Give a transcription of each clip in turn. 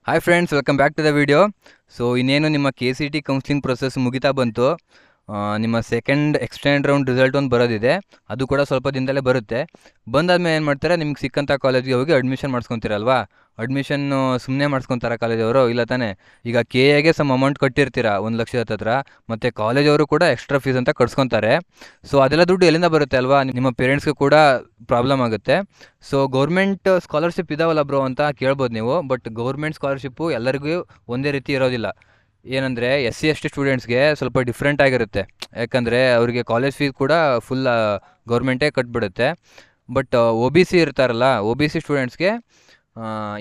Hi friends, welcome back to the video. So ಇನ್ನೇನು ನಿಮ್ಮ KCT counselling process ಮುಗಿತಾ ಬಂತು. ನಿಮ್ಮ ಸೆಕೆಂಡ್ ಎಕ್ಸ್ಟೆಂಡ್ ರೌಂಡ್ ರಿಸಲ್ಟ್ ಒಂದು ಬರೋದಿದೆ. ಅದು ಕೂಡ ಸ್ವಲ್ಪ ದಿನದಲ್ಲೇ ಬರುತ್ತೆ. ಬಂದಾದ್ಮೇಲೆ ಏನು ಮಾಡ್ತಾರೆ, ನಿಮ್ಗೆ ಸಿಕ್ಕಂಥ ಕಾಲೇಜ್ಗೆ ಹೋಗಿ ಅಡ್ಮಿಷನ್ ಮಾಡಿಸ್ಕೊತೀರಲ್ವಾ. ಅಡ್ಮಿಷನ್ನು ಸುಮ್ಮನೆ ಮಾಡಿಸ್ಕೊತಾರೆ ಕಾಲೇಜವರು, ಇಲ್ಲ ತಾನೇ. ಈಗ KAಗೆ ಸಮ್ ಅಮೌಂಟ್ ಕಟ್ಟಿರ್ತೀರ 1,00,000 ಹತ್ರ, ಮತ್ತು ಕಾಲೇಜವರು ಕೂಡ ಎಕ್ಸ್ಟ್ರಾ ಫೀಸ್ ಅಂತ ಕಟ್ಸ್ಕೊತಾರೆ. ಸೊ ಅದೆಲ್ಲ ದುಡ್ಡು ಎಲ್ಲಿಂದ ಬರುತ್ತೆ ಅಲ್ವಾ, ನಿಮ್ಮ ಪೇರೆಂಟ್ಸ್ಗೂ ಕೂಡ ಪ್ರಾಬ್ಲಮ್ ಆಗುತ್ತೆ. ಸೊ ಗೌರ್ಮೆಂಟ್ ಸ್ಕಾಲರ್ಶಿಪ್ ಇದಾವಲ್ಲ ಬ್ರೋ ಅಂತ ಕೇಳ್ಬೋದು ನೀವು. ಬಟ್ ಗೌರ್ಮೆಂಟ್ ಸ್ಕಾಲರ್ಶಿಪ್ಪು ಎಲ್ಲರಿಗೂ ಒಂದೇ ರೀತಿ ಇರೋದಿಲ್ಲ. ಏನಂದರೆ SC ST ಸ್ಟೂಡೆಂಟ್ಸ್ಗೆ ಸ್ವಲ್ಪ ಡಿಫ್ರೆಂಟ್ ಆಗಿರುತ್ತೆ. ಯಾಕಂದರೆ ಅವರಿಗೆ ಕಾಲೇಜ್ ಫೀಸ್ ಕೂಡ ಫುಲ್ ಗೌರ್ಮೆಂಟೇ ಕಟ್ಬಿಡುತ್ತೆ. ಬಟ್ OBC ಇರ್ತಾರಲ್ಲ, OBC ಸ್ಟೂಡೆಂಟ್ಸ್ಗೆ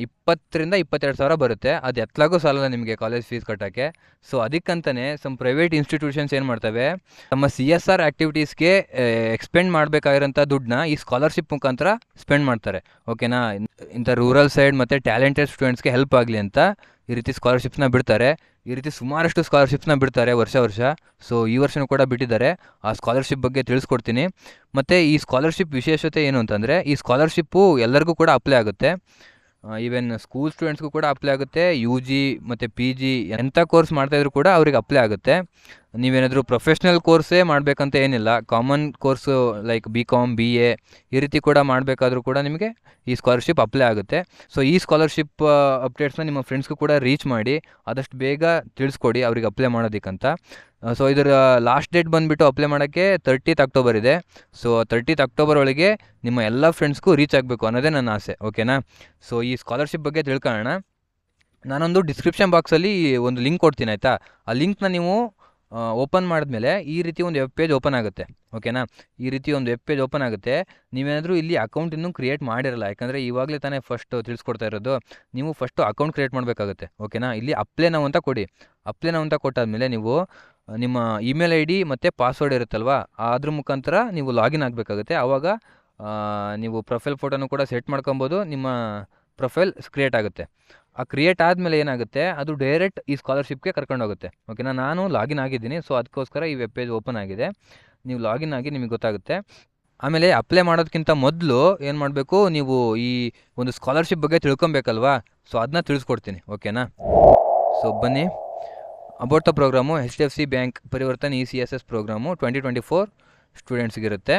20,000 22,000 ಬರುತ್ತೆ. ಅದು ಎತ್ತಲಾಗೂ ಸಾಲಲ್ಲ ನಿಮಗೆ ಕಾಲೇಜ್ ಫೀಸ್ ಕಟ್ಟೋಕ್ಕೆ. ಸೊ ಅದಕ್ಕಂತಲೇ ಸಮ್ ಪ್ರೈವೇಟ್ ಇನ್ಸ್ಟಿಟ್ಯೂಷನ್ಸ್ ಏನು ಮಾಡ್ತವೆ, ತಮ್ಮ CSR ಆ್ಯಕ್ಟಿವಿಟೀಸ್ಗೆ ಎಕ್ಸ್ಪೆಂಡ್ ಮಾಡಬೇಕಾಗಿರೋಂಥ ದುಡ್ಡನ್ನ ಈ ಸ್ಕಾಲರ್ಶಿಪ್ ಮುಖಾಂತರ ಸ್ಪೆಂಡ್ ಮಾಡ್ತಾರೆ. ಓಕೆನಾ. ಇಂಥ ರೂರಲ್ ಸೈಡ್ ಮತ್ತು ಟ್ಯಾಲೆಂಟೆಡ್ ಸ್ಟೂಡೆಂಟ್ಸ್ಗೆ ಹೆಲ್ಪ್ ಆಗಲಿ ಅಂತ ಈ ರೀತಿ ಸ್ಕಾಲರ್ಶಿಪ್ಸ್ನ ಬಿಡ್ತಾರೆ. ಈ ರೀತಿ ಸುಮಾರಷ್ಟು ಸ್ಕಾಲರ್ಶಿಪ್ಸ್ನ ಬಿಡ್ತಾರೆ ವರ್ಷ. ಸೊ ಈ ವರ್ಷವೂ ಕೂಡ ಬಿಟ್ಟಿದ್ದಾರೆ. ಆ ಸ್ಕಾಲರ್ಶಿಪ್ ಬಗ್ಗೆ ತಿಳಿಸ್ಕೊಡ್ತೀನಿ. ಮತ್ತು ಈ ಸ್ಕಾಲರ್ಶಿಪ್ ವಿಶೇಷತೆ ಏನು ಅಂತಂದರೆ, ಈ ಸ್ಕಾಲರ್ಶಿಪ್ಪು ಎಲ್ಲರಿಗೂ ಕೂಡ ಅಪ್ಲೈ ಆಗುತ್ತೆ. ಈವನ್ ಸ್ಕೂಲ್ ಸ್ಟೂಡೆಂಟ್ಸ್ಗೂ ಕೂಡ ಅಪ್ಲೈ ಆಗುತ್ತೆ. UG ಮತ್ತು PG ಎಂಥ ಕೋರ್ಸ್ ಮಾಡ್ತಾಯಿದ್ರು ಕೂಡ ಅವ್ರಿಗೆ ಅಪ್ಲೈ ಆಗುತ್ತೆ. ನೀವೇನಾದರೂ ಪ್ರೊಫೆಷ್ನಲ್ ಕೋರ್ಸೇ ಮಾಡಬೇಕಂತ ಏನಿಲ್ಲ. Common course like BCom BA ಈ ರೀತಿ ಕೂಡ ಮಾಡಬೇಕಾದ್ರೂ ಕೂಡ ನಿಮಗೆ ಈ ಸ್ಕಾಲರ್ಶಿಪ್ ಅಪ್ಲೈ ಆಗುತ್ತೆ. ಸೊ ಈ ಸ್ಕಾಲರ್ಶಿಪ್ ಅಪ್ಡೇಟ್ಸ್ನ ನಿಮ್ಮ ಫ್ರೆಂಡ್ಸ್ಗೂ ಕೂಡ ರೀಚ್ ಮಾಡಿ ಆದಷ್ಟು ಬೇಗ ತಿಳಿಸ್ಕೊಡಿ ಅವ್ರಿಗೆ ಅಪ್ಲೈ ಮಾಡೋದಕ್ಕಂತ. ಸೊ ಇದರ ಲಾಸ್ಟ್ ಡೇಟ್ ಬಂದುಬಿಟ್ಟು ಅಪ್ಲೈ ಮಾಡೋಕ್ಕೆ 30th October ಇದೆ. ಸೊ 30th October ಒಳಗೆ ನಿಮ್ಮ ಎಲ್ಲ ಫ್ರೆಂಡ್ಸ್ಗೂ ರೀಚ್ ಆಗಬೇಕು ಅನ್ನೋದೇ ನನ್ನ ಆಸೆ. ಓಕೆನಾ. ಸೊ ಈ ಸ್ಕಾಲರ್ಶಿಪ್ ಬಗ್ಗೆ ತಿಳ್ಕೊಳ್ಳೋಣ. ನಾನೊಂದು ಡಿಸ್ಕ್ರಿಪ್ಷನ್ ಬಾಕ್ಸಲ್ಲಿ ಒಂದು ಲಿಂಕ್ ಕೊಡ್ತೀನಿ, ಆಯಿತಾ. ಆ ಲಿಂಕ್ನ ನೀವು ಓಪನ್ ಮಾಡಿದ್ಮೇಲೆ ಈ ರೀತಿ ಒಂದು ವೆಬ್ ಪೇಜ್ ಓಪನ್ ಆಗುತ್ತೆ. ಓಕೆನಾ. ಈ ರೀತಿ ಒಂದು ವೆಬ್ ಪೇಜ್ ಓಪನ್ ಆಗುತ್ತೆ. ನೀವೇನಾದರೂ ಇಲ್ಲಿ ಅಕೌಂಟ್ ಇನ್ನೂ ಕ್ರಿಯೇಟ್ ಮಾಡಿರಲ್ಲ, ಯಾಕಂದರೆ ಇವಾಗಲೇ ತಾನೇ ಫಸ್ಟ್ ತಿಳಿಸ್ಕೊಡ್ತಾ ಇರೋದು. ನೀವು ಫಸ್ಟು ಅಕೌಂಟ್ ಕ್ರಿಯೇಟ್ ಮಾಡಬೇಕಾಗುತ್ತೆ. ಓಕೆನಾ. ಇಲ್ಲಿ ಅಪ್ಲೈ ನೌ ಅಂತ ಕೊಡಿ. ಅಪ್ಲೈ ನೌ ಅಂತ ಕೊಟ್ಟಾದಮೇಲೆ ನೀವು ನಿಮ್ಮ ಇಮೇಲ್ ID ಮತ್ತು ಪಾಸ್ವರ್ಡ್ ಇರುತ್ತಲ್ವ, ಅದ್ರ ಮುಖಾಂತರ ನೀವು ಲಾಗಿನ್ ಆಗಬೇಕಾಗುತ್ತೆ. ಆವಾಗ ನೀವು ಪ್ರೊಫೈಲ್ ಫೋಟೋನು ಕೂಡ ಸೆಟ್ ಮಾಡ್ಕೊಬೋದು. ನಿಮ್ಮ ಪ್ರೊಫೈಲ್ ಕ್ರಿಯೇಟ್ ಆಗುತ್ತೆ. ಆ ಕ್ರಿಯೇಟ್ ಆದಮೇಲೆ ಏನಾಗುತ್ತೆ, ಅದು ಡೈರೆಕ್ಟ್ ಈ ಸ್ಕಾಲರ್ಶಿಪ್ಗೆ ಕರ್ಕೊಂಡೋಗುತ್ತೆ. ಓಕೆನಾ. ನಾನು ಲಾಗಿನ್ ಆಗಿದ್ದೀನಿ, ಸೊ ಅದಕ್ಕೋಸ್ಕರ ಈ ವೆಬ್ ಪೇಜ್ ಓಪನ್ ಆಗಿದೆ. ನೀವು ಲಾಗಿನ್ ಆಗಿ ನಿಮಗೆ ಗೊತ್ತಾಗುತ್ತೆ. ಆಮೇಲೆ ಅಪ್ಲೈ ಮಾಡೋದಕ್ಕಿಂತ ಮೊದಲು ಏನು ಮಾಡಬೇಕು, ನೀವು ಈ ಒಂದು ಸ್ಕಾಲರ್ಶಿಪ್ ಬಗ್ಗೆ ತಿಳ್ಕೊಬೇಕಲ್ವಾ. ಸೊ ಅದನ್ನ ತಿಳಿಸ್ಕೊಡ್ತೀನಿ. ಓಕೆನಾ. ಸೊ ಬನ್ನಿ. About the program HDFC bank Parivartan ECSS program 2024 ಸ್ಟೂಡೆಂಟ್ಸ್ಗಿರುತ್ತೆ.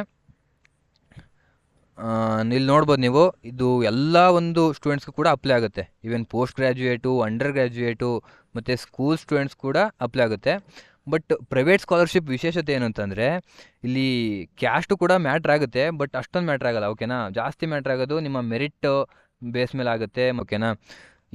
ಇಲ್ಲಿ ನೋಡ್ಬೋದು ನೀವು, ಇದು ಎಲ್ಲ ಒಂದು ಸ್ಟೂಡೆಂಟ್ಸ್ಗೂ ಕೂಡ ಅಪ್ಲೈ ಆಗುತ್ತೆ. Even post graduate, under graduate ಮತ್ತು ಸ್ಕೂಲ್ ಸ್ಟೂಡೆಂಟ್ಸ್ ಕೂಡ ಅಪ್ಲೈ ಆಗುತ್ತೆ. ಬಟ್ ಪ್ರೈವೇಟ್ ಸ್ಕಾಲರ್ಶಿಪ್ ವಿಶೇಷತೆ ಏನು ಅಂತಂದರೆ, ಇಲ್ಲಿ ಕ್ಯಾಸ್ಟು ಕೂಡ ಮ್ಯಾಟ್ರ್ ಆಗುತ್ತೆ, ಬಟ್ ಅಷ್ಟೊಂದು ಮ್ಯಾಟ್ರ್ ಆಗೋಲ್ಲ. ಓಕೆನಾ. ಜಾಸ್ತಿ ಮ್ಯಾಟ್ರ್ ಆಗೋದು ನಿಮ್ಮ ಮೆರಿಟ್ ಬೇಸ್ ಮೇಲೆ ಆಗುತ್ತೆ. ಓಕೆನಾ.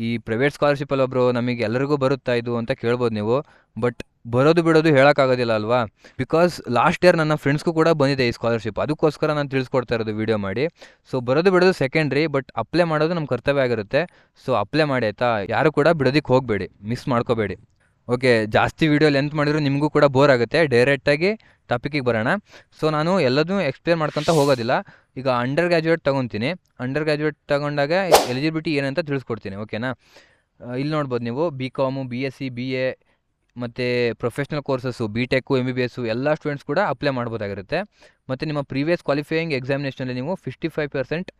ಈ ಪ್ರೈವೇಟ್ ಸ್ಕಾಲರ್ಶಿಪ್ ಅಲ್ಲ ಬ್ರೋ, ನಮಗೆ ಎಲ್ಲರಿಗೂ ಬರುತ್ತಾ ಇದು ಅಂತ ಕೇಳ್ಬೋದು ನೀವು. ಬಟ್ ಬರೋದು ಬಿಡೋದು ಹೇಳೋಕ್ಕಾಗೋದಿಲ್ಲ ಅಲ್ವಾ. ಬಿಕಾಸ್ ಲಾಸ್ಟ್ ಇಯರ್ ನನ್ನ ಫ್ರೆಂಡ್ಸ್ಗೂ ಕೂಡ ಬಂದಿದೆ ಈ ಸ್ಕಾಲರ್ಶಿಪ್. ಅದಕ್ಕೋಸ್ಕರ ನಾನು ತಿಳಿಸ್ಕೊಡ್ತಾ ಇರೋದು ವೀಡಿಯೋ ಮಾಡಿ. ಸೊ ಬರೋದು ಬಿಡೋದು ಸೆಕೆಂಡ್ರಿ, ಬಟ್ ಅಪ್ಲೈ ಮಾಡೋದು ನಮ್ಮ ಕರ್ತವ್ಯ ಆಗಿರುತ್ತೆ. ಸೊ ಅಪ್ಲೈ ಮಾಡಿ, ಆಯಿತಾ. ಯಾರು ಕೂಡ ಬಿಡೋದಕ್ಕೆ ಹೋಗಬೇಡಿ, ಮಿಸ್ ಮಾಡ್ಕೋಬೇಡಿ. ಓಕೆ. ಜಾಸ್ತಿ ವೀಡಿಯೋ ಲೆಂತ್ ಮಾಡಿದ್ರು ನಿಮಗೂ ಕೂಡ ಬೋರ್ ಆಗುತ್ತೆ. ಡೈರೆಕ್ಟಾಗಿ ಟಾಪಿಕಿಗೆ ಬರೋಣ. ಸೊ ನಾನು ಎಲ್ಲದನ್ನೂ ಎಕ್ಸ್ಪ್ಲೇನ್ ಮಾಡ್ಕೊತ ಹೋಗೋದಿಲ್ಲ. ಈಗ ಅಂಡರ್ ಗ್ರ್ಯಾಜುಯೇಟ್ ತೊಗೊತೀನಿ. ಅಂಡರ್ ಗ್ರ್ಯಾಜುಯೇಟ್ ತೊಗೊಂಡಾಗ ಎಲಿಜಿಬಿಲಿಟಿ ಏನಂತ ತಿಳಿಸ್ಕೊಡ್ತೀನಿ. ಓಕೆನಾ. ಇಲ್ಲಿ ನೋಡ್ಬೋದು ನೀವು, BCom BSc BA ಮತ್ತು ಪ್ರೊಫೆಷ್ನಲ್ ಕೋರ್ಸಸ್ಸು BTech MBBS ಎಲ್ಲ ಸ್ಟೂಡೆಂಟ್ಸ್ ಕೂಡ ಅಪ್ಲೈ ಮಾಡ್ಬೋದಾಗಿರುತ್ತೆ. ಮತ್ತು ನಿಮ್ಮ ಪ್ರೀವಿಯಸ್ ಕ್ವಾಲಿಫೈಯಿಂಗ್ ಎಕ್ಸಾಮಿನೇಷನಲ್ಲಿ ನೀವು 55%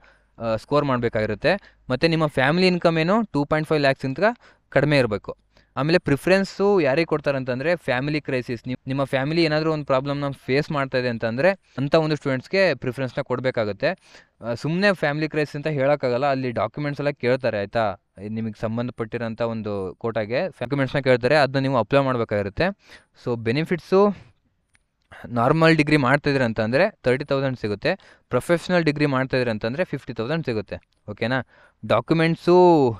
ಸ್ಕೋರ್ ಮಾಡಬೇಕಾಗಿರುತ್ತೆ. ಮತ್ತು ನಿಮ್ಮ ಫ್ಯಾಮಿಲಿ ಇನ್ಕಮ್ ಏನು 2.5 lakhs ಕಡಿಮೆ ಇರಬೇಕು. ಆಮೇಲೆ ಪ್ರಿಫರೆನ್ಸು ಯಾರಿಗೆ ಕೊಡ್ತಾರೆ ಅಂತಂದರೆ, ಫ್ಯಾಮಿಲಿ ಕ್ರೈಸಿಸ್, ನಿಮ್ಮ ಫ್ಯಾಮಿಲಿ ಏನಾದರೂ ಒಂದು ಪ್ರಾಬ್ಲಮ್ನ ಫೇಸ್ ಮಾಡ್ತಾಯಿದೆ ಅಂತಂದರೆ ಅಂಥ ಒಂದು ಸ್ಟೂಡೆಂಟ್ಸ್ಗೆ ಪ್ರಿಫರೆನ್ಸ್ನ ಕೊಡಬೇಕಾಗುತ್ತೆ. ಸುಮ್ಮನೆ ಫ್ಯಾಮಿಲಿ ಕ್ರೈಸಿಸ್ ಅಂತ ಹೇಳೋಕ್ಕಾಗಲ್ಲ. ಅಲ್ಲಿ ಡಾಕ್ಯುಮೆಂಟ್ಸ್ ಎಲ್ಲ ಕೇಳ್ತಾರೆ, ಆಯಿತಾ. ನಿಮಗೆ ಸಂಬಂಧಪಟ್ಟಿರೋಂಥ ಒಂದು ಕೋಟಾಗೆ ಡಾಕ್ಯುಮೆಂಟ್ಸ್ನ ಕೇಳ್ತಾರೆ. ಅದನ್ನ ನೀವು ಅಪ್ಲೈ ಮಾಡಬೇಕಾಗಿರುತ್ತೆ. ಸೊ ಬೆನಿಫಿಟ್ಸು, ನಾರ್ಮಲ್ ಡಿಗ್ರಿ ಮಾಡ್ತಾಯಿದ್ರೆ ಅಂತಂದರೆ 30,000 ಸಿಗುತ್ತೆ. ಪ್ರೊಫೆಷ್ನಲ್ ಡಿಗ್ರಿ ಮಾಡ್ತಾಯಿದ್ರೆ ಅಂತಂದರೆ 50,000 ಸಿಗುತ್ತೆ. ಓಕೆನಾ. ಡಾಕ್ಯುಮೆಂಟ್ಸು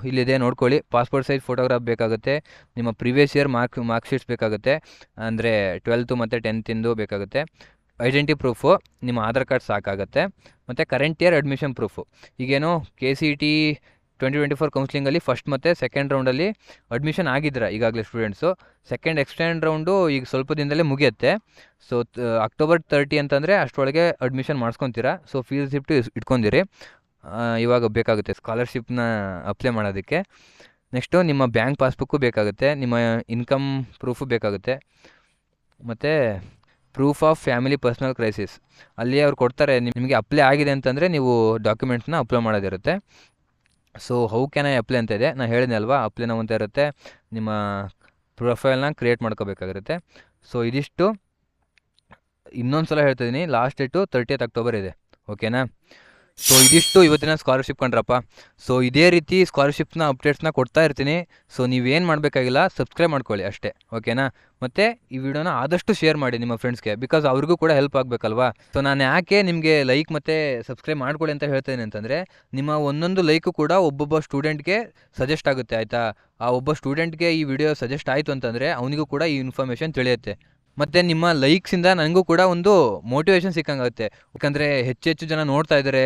ಇಲ್ಲಿದೆ, ನೋಡ್ಕೊಳ್ಳಿ. ಪಾಸ್ಪೋರ್ಟ್ ಸೈಜ್ ಫೋಟೋಗ್ರಾಫ್ ಬೇಕಾಗುತ್ತೆ. ನಿಮ್ಮ ಪ್ರೀವಿಯಸ್ ಇಯರ್ ಮಾರ್ಕ್ಶೀಟ್ಸ್ ಬೇಕಾಗುತ್ತೆ, ಅಂದರೆ 12th ಮತ್ತು 10th ಬೇಕಾಗುತ್ತೆ. ಐಡೆಂಟಿ ಪ್ರೂಫು, ನಿಮ್ಮ ಆಧಾರ್ ಕಾರ್ಡ್ ಸಾಕಾಗುತ್ತೆ. ಮತ್ತು ಕರೆಂಟ್ ಇಯರ್ ಅಡ್ಮಿಷನ್ ಪ್ರೂಫು. ಈಗೇನು KCT 2024 ಕೌನ್ಸಿಲಿಂಗಲ್ಲಿ ಫಸ್ಟ್ ಮತ್ತು ಸೆಕೆಂಡ್ ರೌಂಡಲ್ಲಿ ಅಡ್ಮಿಷನ್ ಆಗಿದ್ದೀರ ಈಗಾಗಲೇ ಸ್ಟೂಡೆಂಟ್ಸು. ಸೆಕೆಂಡ್ ಎಕ್ಸ್ಟೆಂಡ್ ರೌಂಡು ಈಗ ಸ್ವಲ್ಪ ದಿನದಲ್ಲೇ ಮುಗಿಯುತ್ತೆ. ಸೊ October 30 ಅಂತಂದರೆ ಅಷ್ಟರೊಳಗೆ ಅಡ್ಮಿಷನ್ ಮಾಡಿಸ್ಕೊತೀರಾ. ಸೊ ಫೀಸ್ ರಿಸಿಪ್ಟು ಇಟ್ಕೊಂಡಿರಿ. ಇವಾಗ ಬೇಕಾಗುತ್ತೆ ಸ್ಕಾಲರ್ಶಿಪ್ನ ಅಪ್ಲೈ ಮಾಡೋದಕ್ಕೆ. ನೆಕ್ಸ್ಟು ನಿಮ್ಮ ಬ್ಯಾಂಕ್ ಪಾಸ್ಬುಕ್ಕು ಬೇಕಾಗುತ್ತೆ. ನಿಮ್ಮ ಇನ್ಕಮ್ ಪ್ರೂಫು ಬೇಕಾಗುತ್ತೆ. ಮತ್ತು proof of family personal crisis ಅಲ್ಲಿ ಅವ್ರು ಕೊಡ್ತಾರೆ. ನಿಮಗೆ ಅಪ್ಲೈ ಆಗಿದೆ ಅಂತಂದರೆ ನೀವು ಡಾಕ್ಯುಮೆಂಟ್ಸ್ನ ಅಪ್ಲೈ ಮಾಡೋದಿರುತ್ತೆ. So how can I apply ಅಂತ ಇದೆ, ನಾನು ಹೇಳಿದೆ ಅಲ್ವಾ, ಅಪ್ಲೈ ನಾವು ಅಂತ ಇರುತ್ತೆ, ನಿಮ್ಮ ಪ್ರೊಫೈಲ್ನ ಕ್ರಿಯೇಟ್ ಮಾಡ್ಕೋಬೇಕಾಗಿರುತ್ತೆ. ಸೊ ಇದಿಷ್ಟು ಇನ್ನೊಂದು ಸಲ ಹೇಳ್ತಿದ್ದೀನಿ, ಲಾಸ್ಟ್ ಡೇಟು 30th ಅಕ್ಟೋಬರ್ ಇದೆ, ಓಕೆನಾ. ಸೊ ಇದಿಷ್ಟು ಇವತ್ತಿನ ಸ್ಕಾಲರ್ಶಿಪ್ ಕಂಡ್ರಪ್ಪ. ಸೊ ಇದೇ ರೀತಿ ಸ್ಕಾಲರ್ಶಿಪ್ನ ಅಪ್ಡೇಟ್ಸ್ನ ಕೊಡ್ತಾ ಇರ್ತೀನಿ. ಸೊ ನೀವೇನು ಮಾಡಬೇಕಾಗಿಲ್ಲ, ಸಬ್ಸ್ಕ್ರೈಬ್ ಮಾಡ್ಕೊಳ್ಳಿ ಅಷ್ಟೇ, ಓಕೆನಾ. ಮತ್ತು ಈ ವಿಡಿಯೋನ ಆದಷ್ಟು ಶೇರ್ ಮಾಡಿ ನಿಮ್ಮ ಫ್ರೆಂಡ್ಸ್ಗೆ, ಬಿಕಾಸ್ ಅವ್ರಿಗೂ ಕೂಡ ಹೆಲ್ಪ್ ಆಗಬೇಕಲ್ವಾ. ಸೊ ನಾನು ಯಾಕೆ ನಿಮಗೆ ಲೈಕ್ ಮತ್ತು ಸಬ್ಸ್ಕ್ರೈಬ್ ಮಾಡ್ಕೊಳ್ಳಿ ಅಂತ ಹೇಳ್ತೇನೆ ಅಂತಂದರೆ, ನಿಮ್ಮ ಒಂದೊಂದು ಲೈಕು ಕೂಡ ಒಬ್ಬೊಬ್ಬ ಸ್ಟೂಡೆಂಟ್ಗೆ ಸಜೆಸ್ಟ್ ಆಗುತ್ತೆ, ಆಯಿತಾ. ಆ ಒಬ್ಬ ಸ್ಟೂಡೆಂಟ್ಗೆ ಈ ವಿಡಿಯೋ ಸಜೆಸ್ಟ್ ಆಯಿತು ಅಂತಂದರೆ ಅವನಿಗೂ ಕೂಡ ಈ ಇನ್ಫಾರ್ಮೇಷನ್ ತಿಳಿಯುತ್ತೆ. ಮತ್ತು ನಿಮ್ಮ ಲೈಕ್ಸಿಂದ ನನಗೂ ಕೂಡ ಒಂದು ಮೋಟಿವೇಶನ್ ಸಿಕ್ಕಂಗಾಗುತ್ತೆ, ಯಾಕಂದರೆ ಹೆಚ್ಚು ಜನ ನೋಡ್ತಾ ಇದ್ದಾರೆ,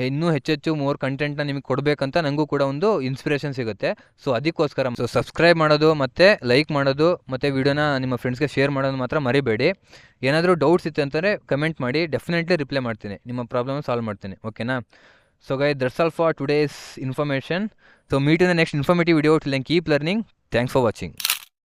ಇನ್ನೂ ಹೆಚ್ಚು ಮೋರ್ ಕಂಟೆಂಟ್ನ ನಿಮಗೆ ಕೊಡಬೇಕಂತ ನನಗೂ ಕೂಡ ಒಂದು ಇನ್ಸ್ಪಿರೇಷನ್ ಸಿಗುತ್ತೆ. ಸೊ ಅದಕ್ಕೋಸ್ಕರ ಸೊ ಸಬ್ಸ್ಕ್ರೈಬ್ ಮಾಡೋದು ಮತ್ತು ಲೈಕ್ ಮಾಡೋದು ಮತ್ತು ವಿಡಿಯೋನ ನಿಮ್ಮ ಫ್ರೆಂಡ್ಸ್ಗೆ ಶೇರ್ ಮಾಡೋದು ಮಾತ್ರ ಮರಿಬೇಡಿ. ಏನಾದರೂ ಡೌಟ್ಸ್ ಇತ್ತು ಅಂತಂದರೆ ಕಮೆಂಟ್ ಮಾಡಿ, ಡೆಫಿನೆಟ್ಲಿ ರಿಪ್ಲೈ ಮಾಡ್ತೀನಿ, ನಿಮ್ಮ ಪ್ರಾಬ್ಲಮ್ ಸಾಲ್ವ್ ಮಾಡ್ತೀನಿ, ಓಕೆನಾ. So guys, that's all for today's information. So meet in the next informative video. Till then keep learning. Thanks for watching.